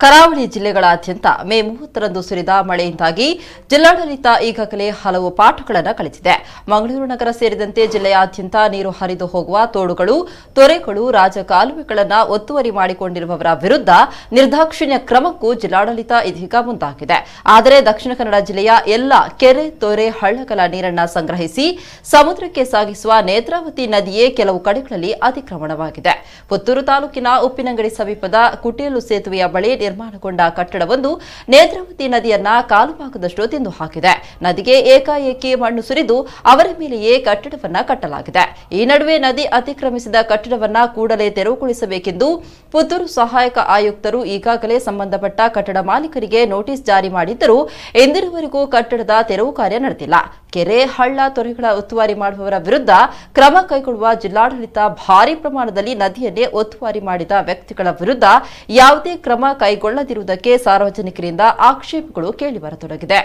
ಕರಾವಳಿ ಜಿಲ್ಲೆಗಳಾದ್ಯಂತ ಮೇ 30ರಂದು ಸುರಿದ ಮಳೆಯಿಂದಾಗಿ ಜಿಲ್ಲಾಡಳಿತ ಈಗಾಗಲೇ ಹಲವು ಪಾಠಗಳನ್ನು ಕಲಿತಿದೆ. ಮಂಗಳೂರು ನಗರ ಸೇರಿದಂತೆ ಜಿಲ್ಲೆಯಾದ್ಯಂತ ನೀರು ಹರಿದು ಹೋಗುವ ತೋಡುಗಳು, ತೊರೆಗಳು, ರಾಜಕಾಲುವೆಗಳನ್ನು ಒತ್ತುವರಿ ಮಾಡಿಕೊಂಡಿರುವವರ ವಿರುದ್ಧ ನಿರ್ದಾಕ್ಷಿಣ್ಯ ಕ್ರಮಕ್ಕೂ ಜಿಲ್ಲಾಡಳಿತ ಇದೀಗ ಮುಂದಾಗಿದೆ. ಆದರೆ ದಕ್ಷಿಣ ಕನ್ನಡ ಜಿಲ್ಲೆಯ ಎಲ್ಲ ಕೆರೆ, ತೊರೆ, ಹಳ್ಳಗಳ ನೀರನ್ನು ಸಂಗ್ರಹಿಸಿ ಸಮುದ್ರಕ್ಕೆ ಸಾಗಿಸುವ ನೇತ್ರಾವತಿ ನದಿಯೇ ಕೆಲವು ಕಡೆಗಳಲ್ಲಿ ಅತಿಕ್ರಮಣವಾಗಿದೆ. ಪುತ್ತೂರು ತಾಲೂಕಿನ ಉಪ್ಪಿನಂಗಡಿ ಸಮೀಪದ ಕುಟೇಲು ಸೇತುವೆಯ ಬಳಿ ನಿರ್ಮಾಣಗೊಂಡ ಕಟ್ಟಡವೊಂದು ನೇತ್ರಾವತಿ ನದಿಯನ್ನ ಕಾಲುಭಾಗದಷ್ಟು ತಿಂದು ಹಾಕಿದೆ. ನದಿಗೆ ಏಕಾಏಕಿ ಮಣ್ಣು ಸುರಿದು ಅವರ ಮೇಲೆಯೇ ಕಟ್ಟಡವನ್ನ ಕಟ್ಟಲಾಗಿದೆ. ಈ ನಡುವೆ ನದಿ ಅತಿಕ್ರಮಿಸಿದ ಕಟ್ಟಡವನ್ನ ಕೂಡಲೇ ತೆರವುಗೊಳಿಸಬೇಕೆಂದು ಪುತ್ತೂರು ಸಹಾಯಕ ಆಯುಕ್ತರು ಈಗಾಗಲೇ ಸಂಬಂಧಪಟ್ಟ ಕಟ್ಟಡ ಮಾಲೀಕರಿಗೆ ನೋಟಿಸ್ ಜಾರಿ ಮಾಡಿದ್ದರೂ ಇಂದಿನವರೆಗೂ ಕಟ್ಟಡದ ತೆರವು ಕಾರ್ಯ ನಡೆದಿಲ್ಲ. ಕೆರೆ, ಹಳ್ಳ, ತೊರೆಗಳ ಒತ್ತುವರಿ ಮಾಡುವವರ ವಿರುದ್ಧ ಕ್ರಮ ಕೈಗೊಳ್ಳುವ ಜಿಲ್ಲಾಡಳಿತ ಭಾರೀ ಪ್ರಮಾಣದಲ್ಲಿ ನದಿಯನ್ನೇ ಒತ್ತುವರಿ ಮಾಡಿದ ವ್ಯಕ್ತಿಗಳ ವಿರುದ್ಧ ಯಾವುದೇ ಕ್ರಮ ಕೈಗೊಳ್ಳದಿರುವುದಕ್ಕೆ ಸಾರ್ವಜನಿಕರಿಂದ ಆಕ್ಷೇಪಗಳು ಕೇಳಿಬರತೊಡಗಿದೆ.